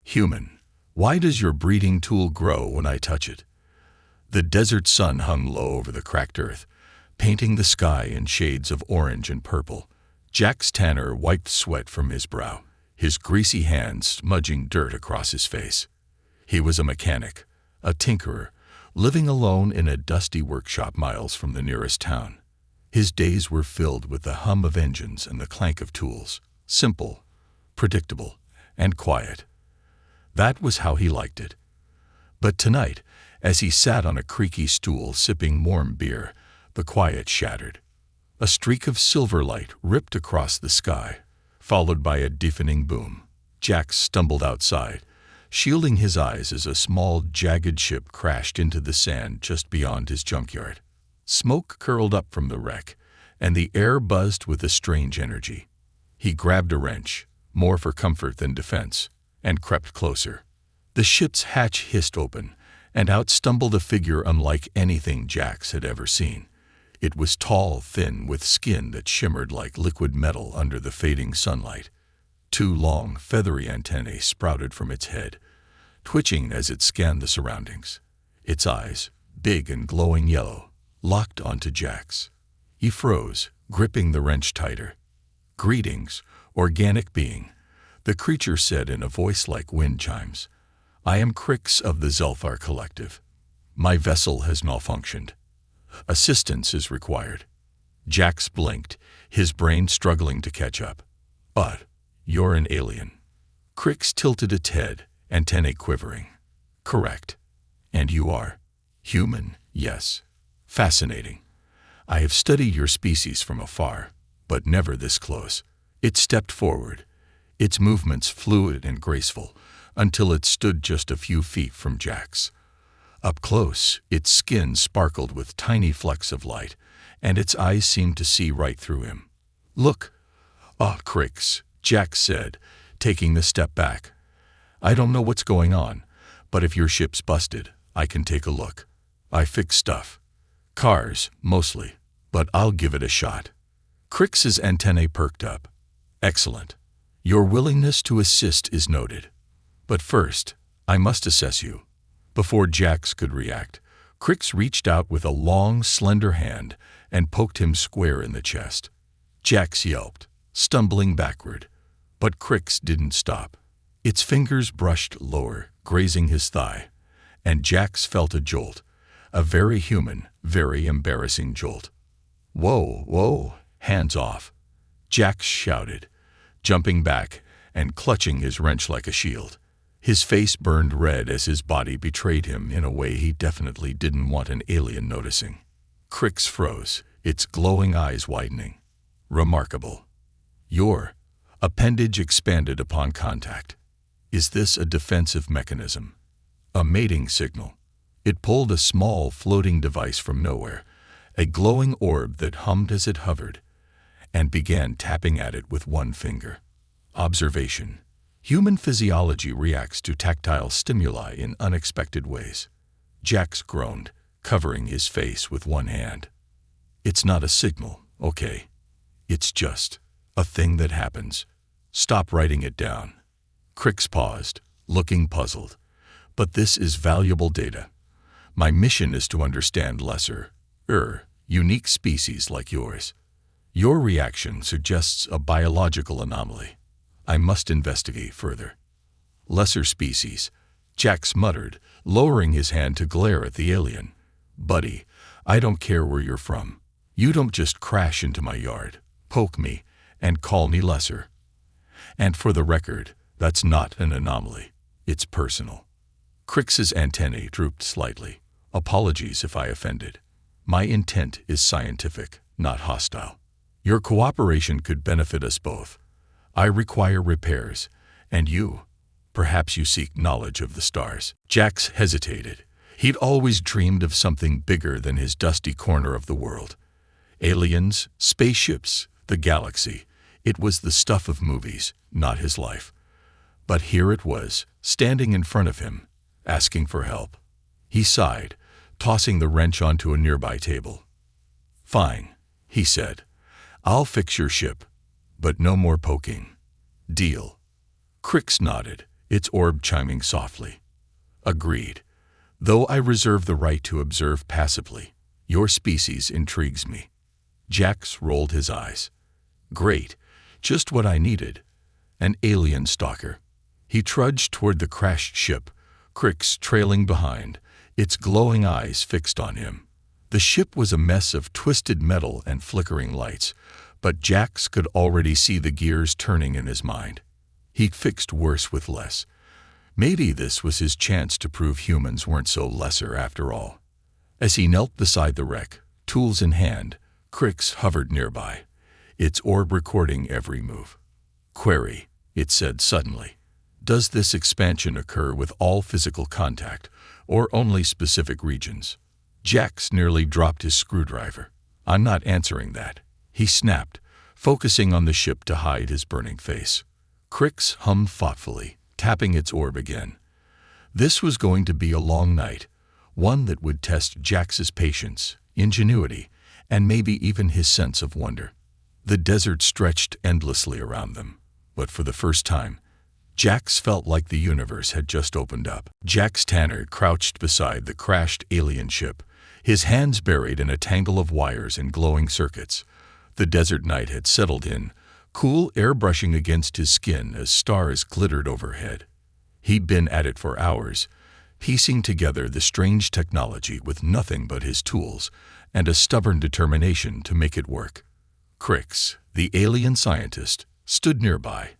Human, why does your breeding tool grow when I touch it? The desert sun hung low over the cracked earth, painting the sky in shades of orange and purple. Jack's tanner wiped sweat from his brow, his greasy hands smudging dirt across his face. He was a mechanic, a tinkerer, living alone in a dusty workshop miles from the nearest town. His days were filled with the hum of engines and the clank of tools, simple, predictable, and quiet. That was how he liked it. But tonight, as he sat on a creaky stool sipping warm beer, the quiet shattered. A streak of silver light ripped across the sky, followed by a deafening boom. Jack stumbled outside, shielding his eyes as a small, jagged ship crashed into the sand just beyond his junkyard. Smoke curled up from the wreck, and the air buzzed with a strange energy. He grabbed a wrench, more for comfort than defense, and crept closer. The ship's hatch hissed open, and out stumbled a figure unlike anything Jax had ever seen. It was tall, thin, with skin that shimmered like liquid metal under the fading sunlight. Two long, feathery antennae sprouted from its head, twitching as it scanned the surroundings. Its eyes, big and glowing yellow, locked onto Jax. He froze, gripping the wrench tighter. "Greetings, organic being," the creature said in a voice like wind chimes. "I am Crix of the Zelthar Collective. My vessel has malfunctioned. Assistance is required." Jax blinked, his brain struggling to catch up. "But you're an alien." Crix tilted its head, antennae quivering. "Correct. And you are human, yes. Fascinating. I have studied your species from afar, but never this close." It stepped forward, its movements fluid and graceful, until it stood just a few feet from Jax. Up close, its skin sparkled with tiny flecks of light, and its eyes seemed to see right through him. "Look." "Ah, Crix," Jax said, taking a step back. "I don't know what's going on, but if your ship's busted, I can take a look. I fix stuff. Cars, mostly, but I'll give it a shot." Crix's antennae perked up. "Excellent. Your willingness to assist is noted. But first, I must assess you." Before Jax could react, Crix reached out with a long, slender hand and poked him square in the chest. Jax yelped, stumbling backward. But Crix didn't stop. Its fingers brushed lower, grazing his thigh, and Jax felt a jolt, a very human, very embarrassing jolt. "Whoa, whoa, hands off," Jax shouted, jumping back and clutching his wrench like a shield. His face burned red as his body betrayed him in a way he definitely didn't want an alien noticing. Crix froze, its glowing eyes widening. "Remarkable. Your appendage expanded upon contact. Is this a defensive mechanism? A mating signal?" It pulled a small floating device from nowhere, a glowing orb that hummed as it hovered, and began tapping at it with one finger. Observation. Human physiology reacts to tactile stimuli in unexpected ways. Jax groaned, covering his face with one hand. "It's not a signal, okay? It's just a thing that happens. Stop writing it down." Crix paused, looking puzzled. "But this is valuable data. My mission is to understand lesser, unique species like yours. Your reaction suggests a biological anomaly. I must investigate further." "Lesser species," Jax muttered, lowering his hand to glare at the alien. "Buddy, I don't care where you're from. You don't just crash into my yard, poke me, and call me lesser. And for the record, that's not an anomaly. It's personal." Crix's antennae drooped slightly. "Apologies if I offended. My intent is scientific, not hostile. Your cooperation could benefit us both. I require repairs, and perhaps you seek knowledge of the stars." Jax hesitated. He'd always dreamed of something bigger than his dusty corner of the world. Aliens, spaceships, the galaxy. It was the stuff of movies, not his life. But here it was, standing in front of him, asking for help. He sighed, tossing the wrench onto a nearby table. "Fine," he said. "I'll fix your ship, but no more poking. Deal." Crix nodded, its orb chiming softly. Agreed. Though I reserve the right to observe passively, your species intrigues me. Jax rolled his eyes. Great. Just what I needed. An alien stalker. He trudged toward the crashed ship, Crix trailing behind, its glowing eyes fixed on him. The ship was a mess of twisted metal and flickering lights, but Jax could already see the gears turning in his mind. He'd fixed worse with less. Maybe this was his chance to prove humans weren't so lesser after all. As he knelt beside the wreck, tools in hand, Crix hovered nearby, its orb recording every move. Query, it said suddenly. Does this expansion occur with all physical contact, or only specific regions? Jax nearly dropped his screwdriver. I'm not answering that, he snapped, focusing on the ship to hide his burning face. Crix hummed thoughtfully, tapping its orb again. This was going to be a long night, one that would test Jax's patience, ingenuity, and maybe even his sense of wonder. The desert stretched endlessly around them, but for the first time, Jax felt like the universe had just opened up. Jax Tanner crouched beside the crashed alien ship, his hands buried in a tangle of wires and glowing circuits. The desert night had settled in, cool air brushing against his skin as stars glittered overhead. He'd been at it for hours, piecing together the strange technology with nothing but his tools and a stubborn determination to make it work. Crix, the alien scientist, stood nearby,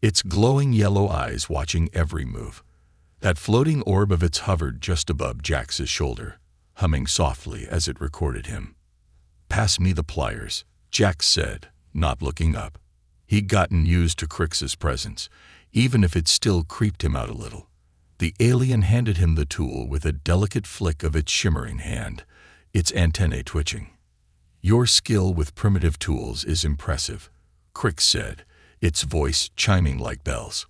its glowing yellow eyes watching every move. That floating orb of its hovered just above Jax's shoulder, humming softly as it recorded him. Pass me the pliers, Jax said, not looking up. He'd gotten used to Crix's presence, even if it still creeped him out a little. The alien handed him the tool with a delicate flick of its shimmering hand, its antennae twitching. Your skill with primitive tools is impressive, Crix said, its voice chiming like bells.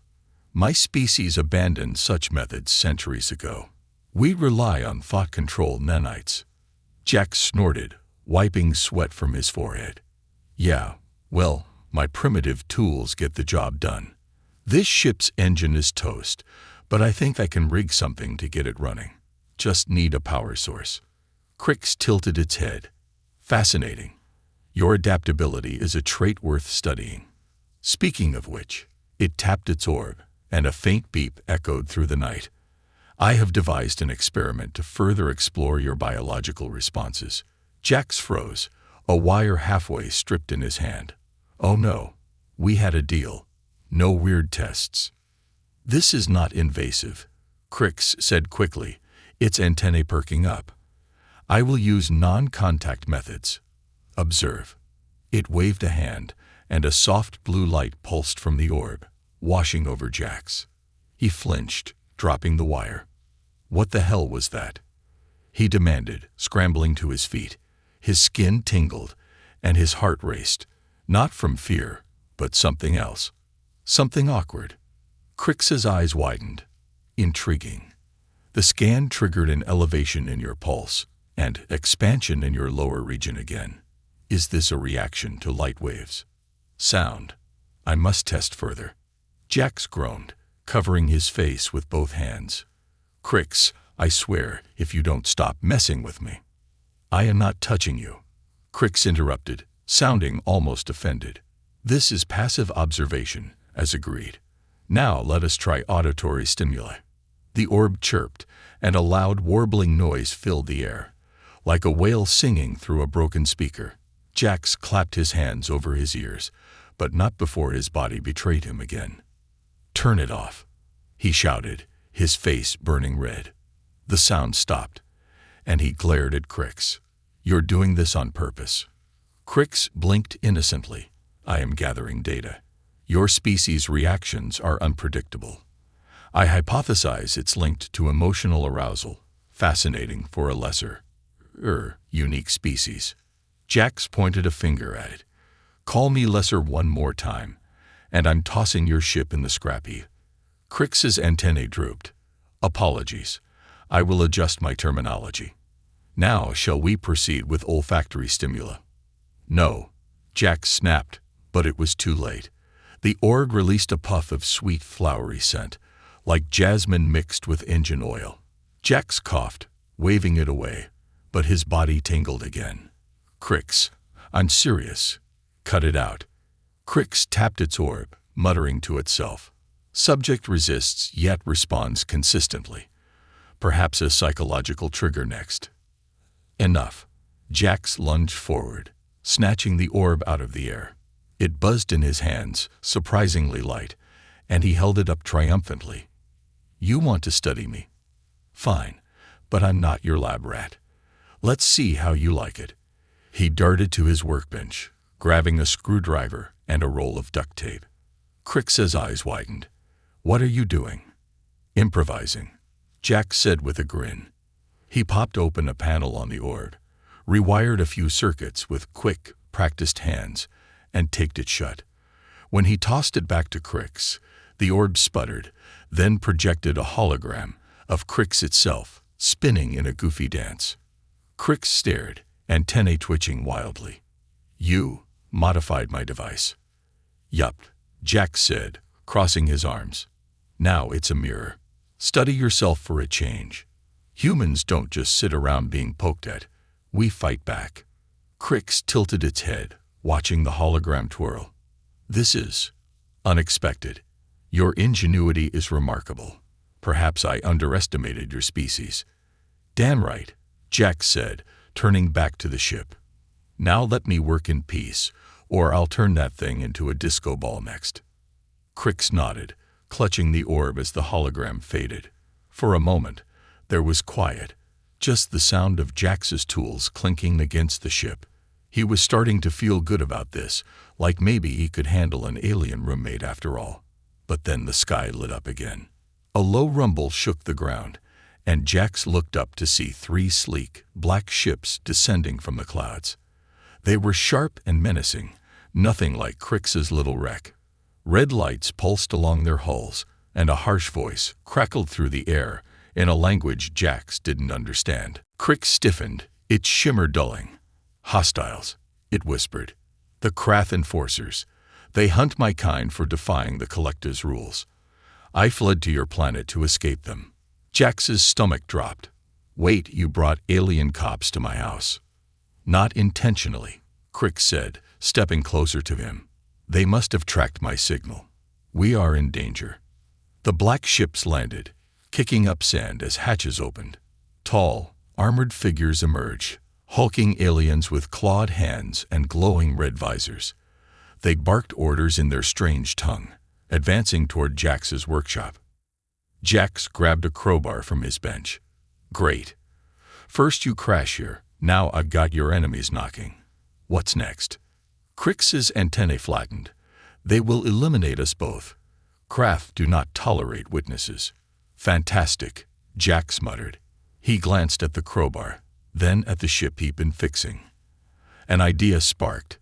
My species abandoned such methods centuries ago. We rely on thought-control nanites. Jax snorted, wiping sweat from his forehead. Yeah, well, my primitive tools get the job done. This ship's engine is toast, but I think I can rig something to get it running. Just need a power source. Crix tilted its head. Fascinating. Your adaptability is a trait worth studying. Speaking of which, it tapped its orb, and a faint beep echoed through the night. I have devised an experiment to further explore your biological responses. Jax froze, a wire halfway stripped in his hand. Oh no, we had a deal. No weird tests. This is not invasive, Crix said quickly, its antennae perking up. I will use non-contact methods. Observe. It waved a hand, and a soft blue light pulsed from the orb, washing over Jax. He flinched, dropping the wire. What the hell was that? He demanded, scrambling to his feet. His skin tingled, and his heart raced, not from fear, but something else. Something awkward. Crix's eyes widened. Intriguing. The scan triggered an elevation in your pulse, and expansion in your lower region again. Is this a reaction to light waves? Sound. I must test further. Jax groaned, covering his face with both hands. Crix, I swear, if you don't stop messing with me. I am not touching you. Crix interrupted, sounding almost offended. This is passive observation, as agreed. Now let us try auditory stimuli. The orb chirped, and a loud warbling noise filled the air, like a whale singing through a broken speaker. Jax clapped his hands over his ears, but not before his body betrayed him again. Turn it off, he shouted, his face burning red. The sound stopped, and he glared at Crix. You're doing this on purpose. Crix blinked innocently. I am gathering data. Your species' reactions are unpredictable. I hypothesize it's linked to emotional arousal, fascinating for a lesser, unique species. Jax pointed a finger at it. Call me lesser one more time, and I'm tossing your ship in the scrap heap. Crix's antennae drooped. Apologies. I will adjust my terminology. Now shall we proceed with olfactory stimuli? No, Jax snapped, but it was too late. The orb released a puff of sweet flowery scent, like jasmine mixed with engine oil. Jax coughed, waving it away, but his body tingled again. Crix, I'm serious. Cut it out. Crix tapped its orb, muttering to itself. Subject resists yet responds consistently. Perhaps a psychological trigger next. Enough. Jax lunged forward, snatching the orb out of the air. It buzzed in his hands, surprisingly light, and he held it up triumphantly. You want to study me? Fine, but I'm not your lab rat. Let's see how you like it. He darted to his workbench, grabbing a screwdriver and a roll of duct tape. Crix's eyes widened. What are you doing? Improvising, Jax said with a grin. He popped open a panel on the orb, rewired a few circuits with quick, practiced hands, and taped it shut. When he tossed it back to Crix, the orb sputtered, then projected a hologram of Crix itself, spinning in a goofy dance. Crix stared, antennae twitching wildly. You modified my device. Yup, Jax said, crossing his arms. Now it's a mirror. Study yourself for a change. Humans don't just sit around being poked at. We fight back. Crix tilted its head, watching the hologram twirl. This is unexpected. Your ingenuity is remarkable. Perhaps I underestimated your species. Damn right, Jax said, turning back to the ship. Now let me work in peace, or I'll turn that thing into a disco ball next. Crix nodded, clutching the orb as the hologram faded. For a moment, there was quiet, just the sound of Jax's tools clinking against the ship. He was starting to feel good about this, like maybe he could handle an alien roommate after all. But then the sky lit up again. A low rumble shook the ground, and Jax looked up to see 3 sleek, black ships descending from the clouds. They were sharp and menacing, nothing like Crix's little wreck. Red lights pulsed along their hulls, and a harsh voice crackled through the air in a language Jax didn't understand. Crix stiffened, its shimmer dulling. Hostiles, it whispered. The Krath enforcers. They hunt my kind for defying the Collector's rules. I fled to your planet to escape them. Jax's stomach dropped. Wait, you brought alien cops to my house. Not intentionally, Crix said, stepping closer to him. They must have tracked my signal. We are in danger. The black ships landed, kicking up sand as hatches opened. Tall, armored figures emerged, hulking aliens with clawed hands and glowing red visors. They barked orders in their strange tongue, advancing toward Jax's workshop. Jax grabbed a crowbar from his bench. Great. First you crash here, now I've got your enemies knocking. What's next? Crix's antennae flattened. They will eliminate us both. Krath do not tolerate witnesses. Fantastic, Jax muttered. He glanced at the crowbar, then at the ship he'd been fixing. An idea sparked.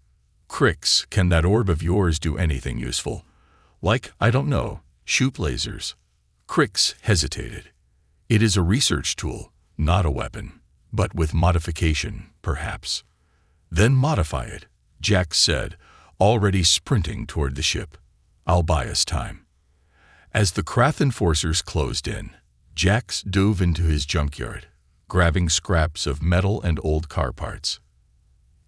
Crix, can that orb of yours do anything useful? Like, I don't know, shoot lasers. Crix hesitated. It is a research tool, not a weapon, but with modification, perhaps. Then modify it, Jax said, already sprinting toward the ship. I'll buy us time. As the Krath enforcers closed in, Jax dove into his junkyard, grabbing scraps of metal and old car parts.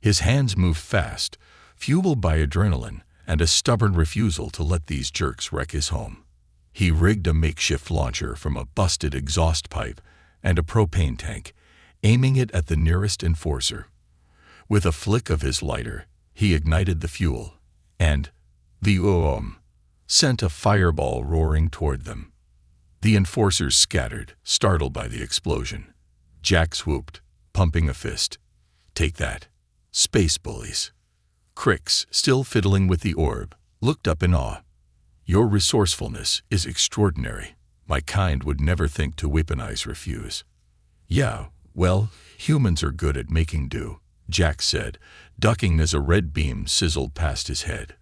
His hands moved fast, fueled by adrenaline and a stubborn refusal to let these jerks wreck his home. He rigged a makeshift launcher from a busted exhaust pipe and a propane tank, aiming it at the nearest enforcer. With a flick of his lighter, he ignited the fuel, and the sent a fireball roaring toward them. The enforcers scattered, startled by the explosion. Jax whooped, pumping a fist. Take that, space bullies. Crix, still fiddling with the orb, looked up in awe. Your resourcefulness is extraordinary. My kind would never think to weaponize refuse. Yeah, well, humans are good at making do, Jax said, ducking as a red beam sizzled past his head.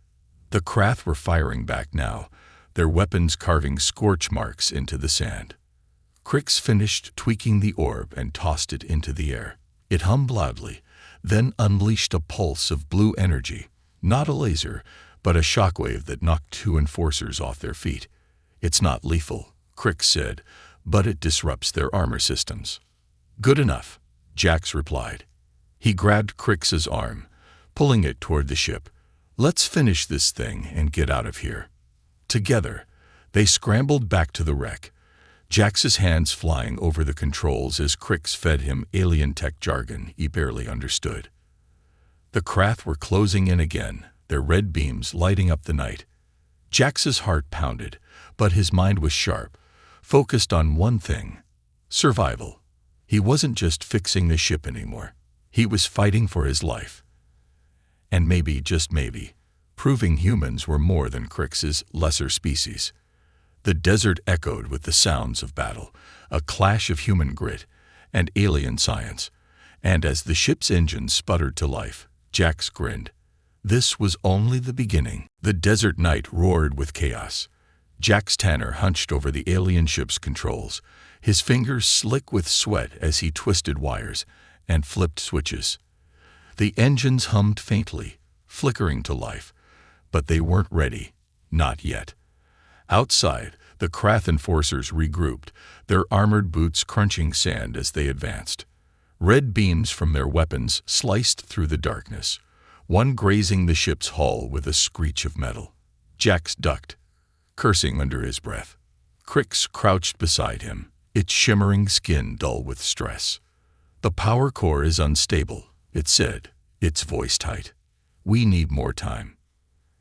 The Krath were firing back now, their weapons carving scorch marks into the sand. Crix finished tweaking the orb and tossed it into the air. It hummed loudly, then unleashed a pulse of blue energy, not a laser, but a shockwave that knocked 2 enforcers off their feet. It's not lethal, Crix said, "but it disrupts their armor systems." "Good enough," Jax replied. He grabbed Crix's arm, pulling it toward the ship. "Let's finish this thing and get out of here." Together, they scrambled back to the wreck, Jax's hands flying over the controls as Crix fed him alien tech jargon he barely understood. The Krath were closing in again, their red beams lighting up the night. Jax's heart pounded, but his mind was sharp, focused on one thing: survival. He wasn't just fixing the ship anymore. He was fighting for his life. And maybe, just maybe, proving humans were more than Crix's lesser species. The desert echoed with the sounds of battle, a clash of human grit and alien science, and as the ship's engines sputtered to life, Jax grinned. This was only the beginning. The desert night roared with chaos. Jax Tanner hunched over the alien ship's controls, his fingers slick with sweat as he twisted wires and flipped switches. The engines hummed faintly, flickering to life, but they weren't ready. Not yet. Outside, the Krath enforcers regrouped, their armored boots crunching sand as they advanced. Red beams from their weapons sliced through the darkness, one grazing the ship's hull with a screech of metal. Jax ducked, cursing under his breath. Crix crouched beside him, its shimmering skin dull with stress. "The power core is unstable," it said, its voice tight. "We need more time."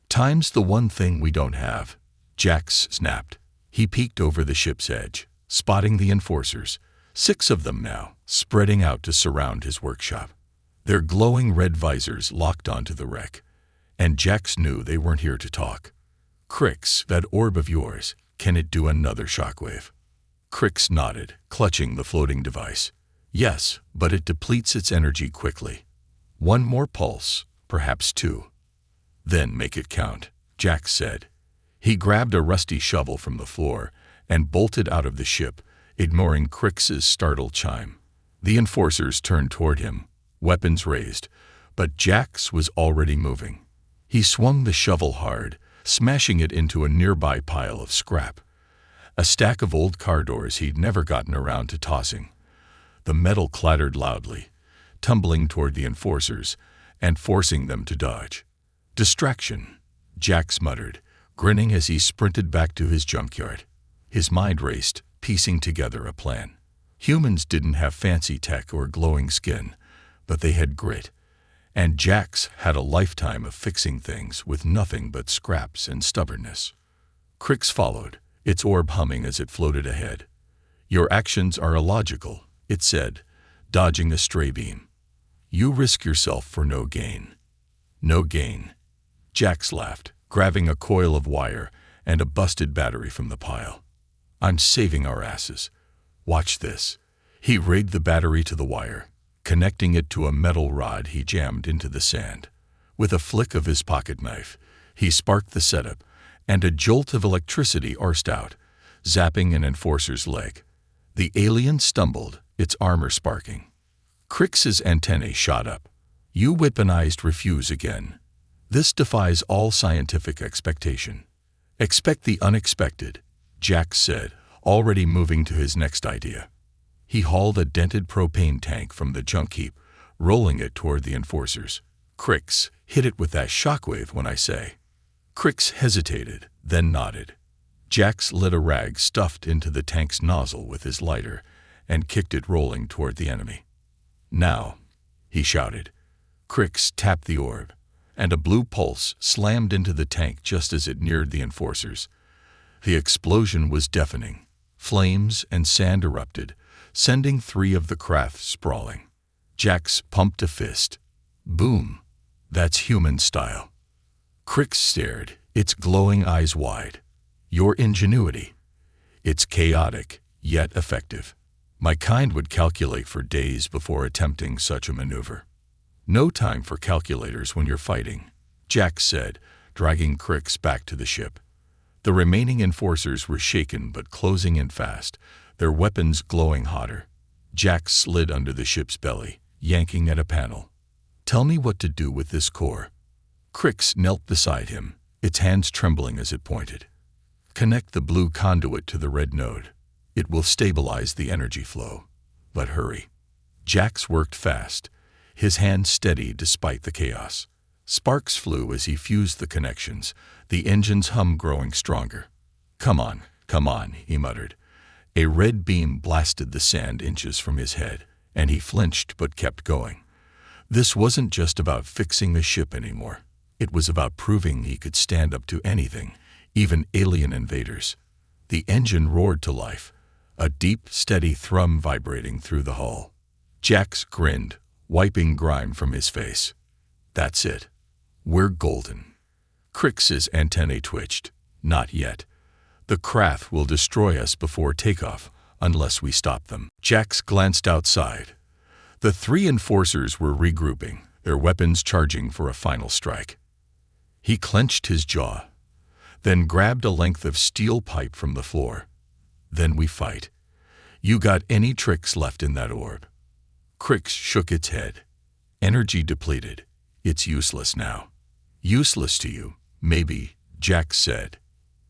"Time's the one thing we don't have," Jax snapped. He peeked over the ship's edge, spotting the enforcers, 6 of them now, spreading out to surround his workshop. Their glowing red visors locked onto the wreck, and Jax knew they weren't here to talk. "Crix, that orb of yours, can it do another shockwave?" Crix nodded, clutching the floating device. "Yes, but it depletes its energy quickly. One more pulse, perhaps 2. Then make it count," Jax said. He grabbed a rusty shovel from the floor and bolted out of the ship, ignoring Crix's startled chime. The enforcers turned toward him, weapons raised, but Jax was already moving. He swung the shovel hard, smashing it into a nearby pile of scrap, a stack of old car doors he'd never gotten around to tossing. The metal clattered loudly, tumbling toward the enforcers and forcing them to dodge. "Distraction," Jax muttered, grinning as he sprinted back to his junkyard. His mind raced, piecing together a plan. Humans didn't have fancy tech or glowing skin, but they had grit, and Jax had a lifetime of fixing things with nothing but scraps and stubbornness. Crix followed, its orb humming as it floated ahead. "Your actions are illogical," it said, dodging a stray beam. "You risk yourself for no gain." "No gain," Jax laughed, grabbing a coil of wire and a busted battery from the pile. "I'm saving our asses. Watch this." He rigged the battery to the wire, connecting it to a metal rod he jammed into the sand. With a flick of his pocket knife, he sparked the setup, and a jolt of electricity arced out, zapping an enforcer's leg. The alien stumbled, its armor sparking. Crix's antennae shot up. "You weaponized refuse again. This defies all scientific expectation." "Expect the unexpected," Jax said, already moving to his next idea. He hauled a dented propane tank from the junk heap, rolling it toward the enforcers. "Crix, hit it with that shockwave when I say." Crix hesitated, then nodded. Jax lit a rag stuffed into the tank's nozzle with his lighter and kicked it rolling toward the enemy. "Now," he shouted. Crix tapped the orb, and a blue pulse slammed into the tank just as it neared the enforcers. The explosion was deafening. Flames and sand erupted, sending 3 of the Krath sprawling. Jax pumped a fist. "Boom. That's human style." Crix stared, its glowing eyes wide. "Your ingenuity. It's chaotic, yet effective. My kind would calculate for days before attempting such a maneuver." "No time for calculators when you're fighting," Jax said, dragging Crix back to the ship. The remaining enforcers were shaken but closing in fast, their weapons glowing hotter. Jax slid under the ship's belly, yanking at a panel. "Tell me what to do with this core." Crix knelt beside him, its hands trembling as it pointed. Connect the blue conduit to the red node. It will stabilize the energy flow. But hurry. Jax worked fast, his hand steady despite the chaos. Sparks flew as he fused the connections, the engine's hum growing stronger. Come on, he muttered. A red beam blasted the sand inches from his head, and he flinched but kept going. This wasn't just about fixing the ship anymore. It was about proving he could stand up to anything, even alien invaders. The engine roared to life, a deep, steady thrum vibrating through the hull. Jax grinned, wiping grime from his face. That's it. We're golden. Crix's antennae twitched. Not yet. The Krath will destroy us before takeoff, unless we stop them. Jax glanced outside. The three enforcers were regrouping, their weapons charging for a final strike. He clenched his jaw, then grabbed a length of steel pipe from the floor. Then we fight. You got any tricks left in that orb? Crix shook its head. Energy depleted. It's useless now. Useless to you, maybe, Jax said.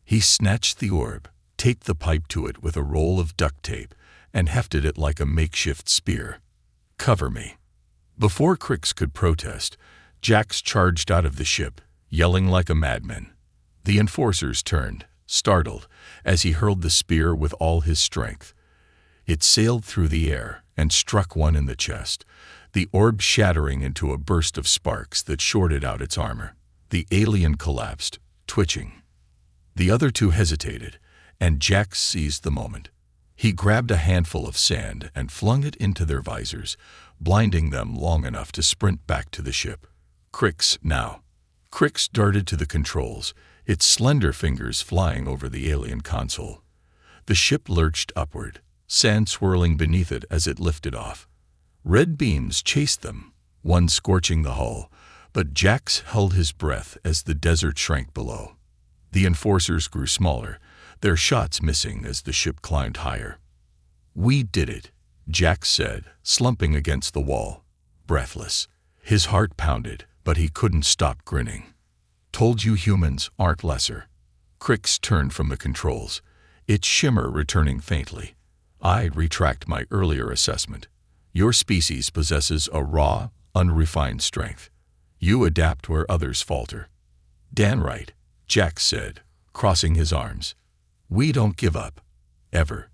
He snatched the orb, taped the pipe to it with a roll of duct tape, and hefted it like a makeshift spear. Cover me. Before Crix could protest, Jax charged out of the ship, yelling like a madman. The enforcers turned, startled, as he hurled the spear with all his strength. It sailed through the air and struck one in the chest, the orb shattering into a burst of sparks that shorted out its armor. The alien collapsed, twitching. The other two hesitated, and Jax seized the moment. He grabbed a handful of sand and flung it into their visors, blinding them long enough to sprint back to the ship. Crix now. Crix darted to the controls, its slender fingers flying over the alien console. The ship lurched upward, sand swirling beneath it as it lifted off. Red beams chased them, one scorching the hull, but Jax held his breath as the desert shrank below. The enforcers grew smaller, their shots missing as the ship climbed higher. We did it, Jax said, slumping against the wall, breathless. His heart pounded, but he couldn't stop grinning. Told you humans aren't lesser. Crix turned from the controls, its shimmer returning faintly. I retract my earlier assessment. Your species possesses a raw, unrefined strength. You adapt where others falter. Dan right, Jax said, crossing his arms. We don't give up. Ever.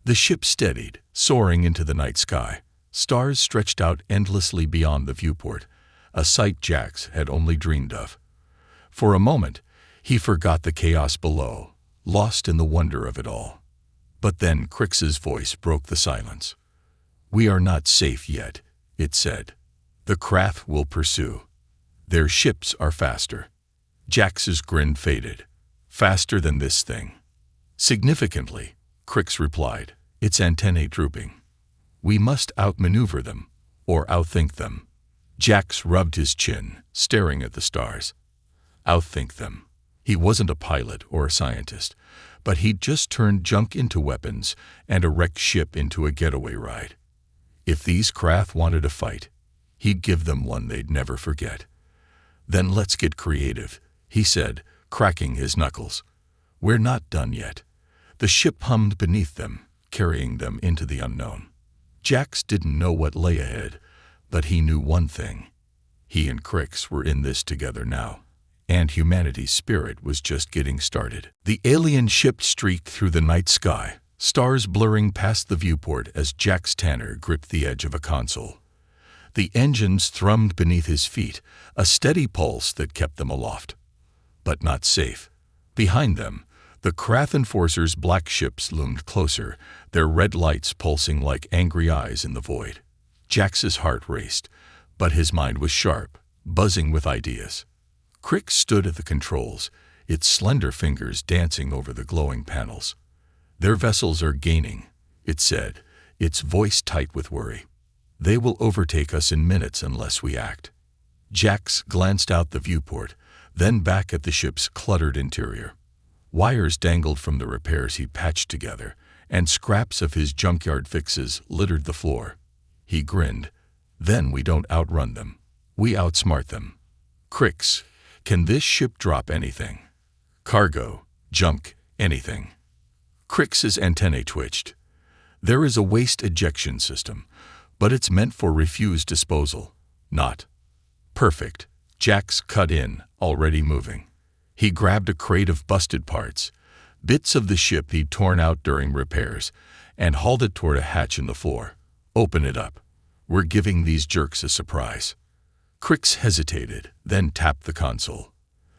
The ship steadied, soaring into the night sky. Stars stretched out endlessly beyond the viewport, a sight Jax had only dreamed of. For a moment, he forgot the chaos below, lost in the wonder of it all. But then Crix's voice broke the silence. We are not safe yet, it said. The Krath will pursue. Their ships are faster. Jax's grin faded. Faster than this thing. Significantly, Crix replied, its antennae drooping. We must outmaneuver them, or outthink them. Jax rubbed his chin, staring at the stars. Outthink them. He wasn't a pilot or a scientist, but he'd just turned junk into weapons and a wrecked ship into a getaway ride. If these Krath wanted a fight, he'd give them one they'd never forget. Then let's get creative, he said, cracking his knuckles. We're not done yet. The ship hummed beneath them, carrying them into the unknown. Jax didn't know what lay ahead, but he knew one thing. He and Crix were in this together now, and humanity's spirit was just getting started. The alien ship streaked through the night sky, stars blurring past the viewport as Jax Tanner gripped the edge of a console. The engines thrummed beneath his feet, a steady pulse that kept them aloft. But not safe. Behind them, the Krath enforcers' black ships loomed closer, their red lights pulsing like angry eyes in the void. Jax's heart raced, but his mind was sharp, buzzing with ideas. Crix stood at the controls, its slender fingers dancing over the glowing panels. Their vessels are gaining, it said, its voice tight with worry. They will overtake us in minutes unless we act. Jax glanced out the viewport, then back at the ship's cluttered interior. Wires dangled from the repairs he patched together, and scraps of his junkyard fixes littered the floor. He grinned. Then we don't outrun them. We outsmart them. Crix, can this ship drop anything? Cargo, junk, Anything. Crick's antennae twitched. There is a waste ejection system, but it's meant for refuse disposal, not. Perfect. Jax cut in, already moving. He grabbed a crate of busted parts, bits of the ship he'd torn out during repairs, and hauled it toward a hatch in the floor. Open it up. We're giving these jerks a surprise. Crick's hesitated, then tapped the console.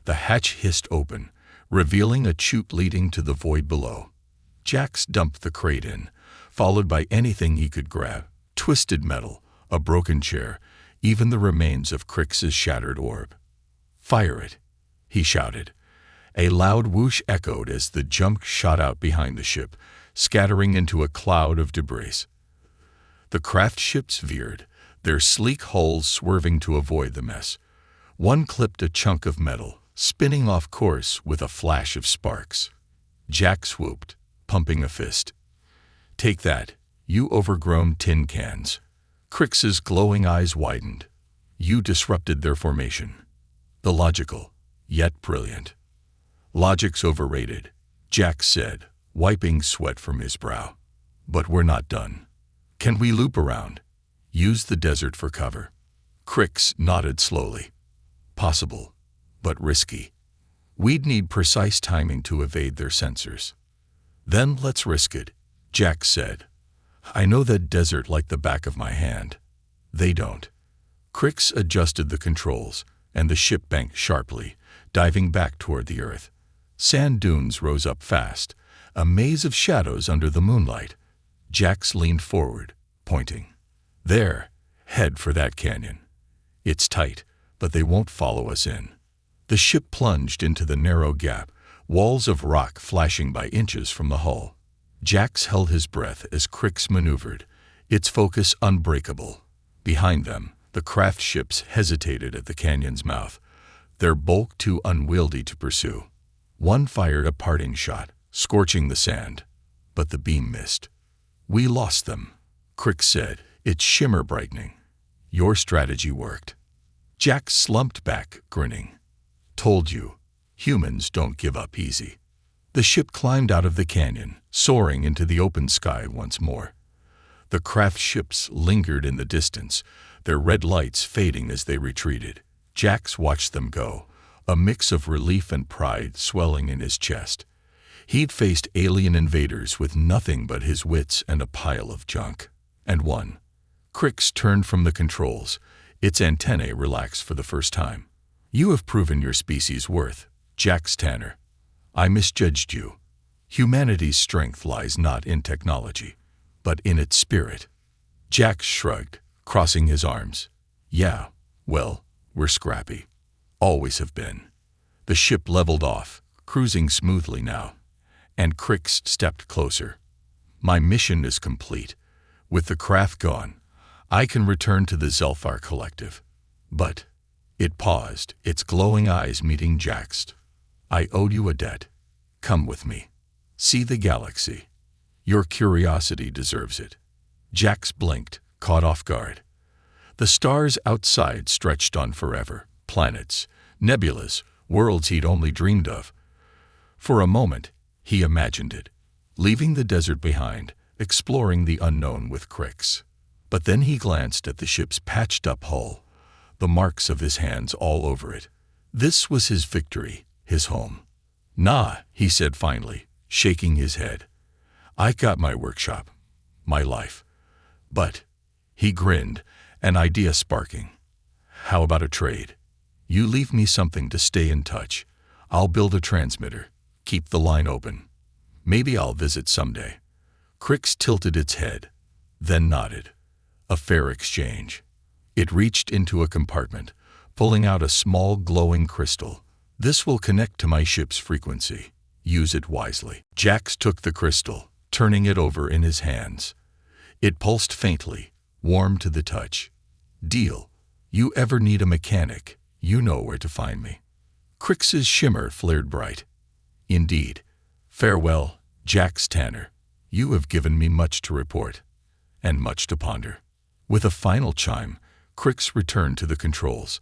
The hatch hissed open, revealing a chute leading to the void below. Jax dumped the crate in, followed by anything he could grab. Twisted metal, a broken chair, even the remains of Crick's shattered orb. "Fire it," he shouted. A loud whoosh echoed as the junk shot out behind the ship, scattering into a cloud of debris. The craft ships veered, their sleek hulls swerving to avoid the mess. One clipped a chunk of metal, spinning off course with a flash of sparks. Jack swooped, pumping a fist. "Take that, you overgrown tin cans." Crick's glowing eyes widened. "You disrupted their formation." Illogical, yet brilliant. "Logic's overrated," Jack said, wiping sweat from his brow. "But we're not done. Can we loop around? Use the desert for cover?" Crick's nodded slowly. "Possible, but risky. We'd need precise timing to evade their sensors." "Then let's risk it," Jack said. "I know that desert like the back of my hand. They don't." Crick's adjusted the controls, and the ship banked sharply, diving back toward the earth. Sand dunes rose up fast, a maze of shadows under the moonlight. Jax leaned forward, pointing. "There, head for that canyon. It's tight, but they won't follow us in." The ship plunged into the narrow gap, walls of rock flashing by inches from the hull. Jax held his breath as Crick's maneuvered, its focus unbreakable. Behind them, the craft ships hesitated at the canyon's mouth, their bulk too unwieldy to pursue. One fired a parting shot, scorching the sand, but the beam missed. "We lost them," Crick said, its shimmer brightening. "Your strategy worked." Jack slumped back, grinning. "Told you, humans don't give up easy." The ship climbed out of the canyon, soaring into the open sky once more. The craft ships lingered in the distance, their red lights fading as they retreated. Jax watched them go, a mix of relief and pride swelling in his chest. He'd faced alien invaders with nothing but his wits and a pile of junk. And won. Crick's turned from the controls, its antennae relaxed for the first time. "You have proven your species' worth, Jax Tanner. I misjudged you. Humanity's strength lies not in technology, but in its spirit." Jax shrugged, crossing his arms. "Yeah, well, we're scrappy. Always have been." The ship leveled off, cruising smoothly now, and Crick's stepped closer. "My mission is complete. With the craft gone, I can return to the Zelfar Collective. But..." It paused, its glowing eyes meeting Jax's. "I owed you a debt. Come with me. See the galaxy. Your curiosity deserves it." Jax blinked, caught off guard. The stars outside stretched on forever, planets, nebulas, worlds he'd only dreamed of. For a moment, he imagined it, leaving the desert behind, exploring the unknown with Crick's. But then he glanced at the ship's patched-up hull, the marks of his hands all over it. This was his victory, his home. "Nah," he said finally, shaking his head. "I got my workshop, my life. But," he grinned, an idea sparking. "How about a trade? You leave me something to stay in touch. I'll build a transmitter, keep the line open. Maybe I'll visit someday." Crick's tilted its head, then nodded. A fair exchange. It reached into a compartment, pulling out a small glowing crystal. "This will connect to my ship's frequency. Use it wisely." Jax took the crystal, turning it over in his hands. It pulsed faintly, warm to the touch. "Deal. You ever need a mechanic, you know where to find me." Crick's shimmer flared bright. "Indeed. Farewell, Jax Tanner. You have given me much to report, and much to ponder." With a final chime, Crick's returned to the controls.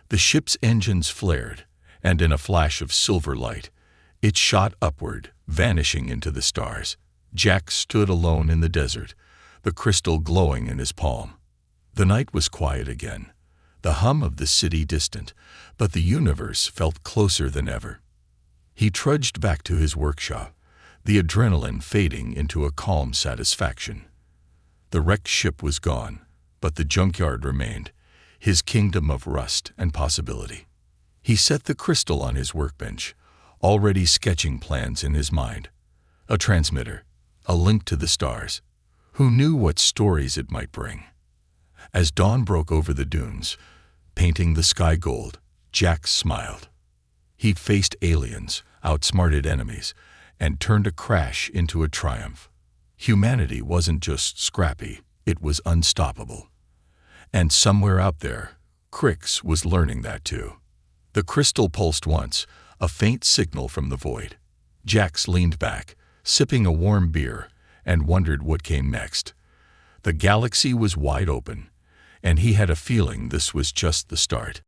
The ship's engines flared, and in a flash of silver light, It shot upward, vanishing into the stars. Jack stood alone in the desert, the crystal glowing in his palm. The night was quiet again, the hum of the city distant, but the universe felt closer than ever. He trudged back to his workshop, the adrenaline fading into a calm satisfaction. The wrecked ship was gone, but the junkyard remained, his kingdom of rust and possibility. He set the crystal on his workbench, already sketching plans in his mind. A transmitter, a link to the stars. Who knew what stories it might bring? As dawn broke over the dunes, painting the sky gold, Jack smiled. He'd faced aliens, outsmarted enemies, and turned a crash into a triumph. Humanity wasn't just scrappy, it was unstoppable. And somewhere out there, Crix was learning that too. The crystal pulsed once, a faint signal from the void. Jax leaned back, sipping a warm beer, and wondered what came next. The galaxy was wide open, and he had a feeling this was just the start.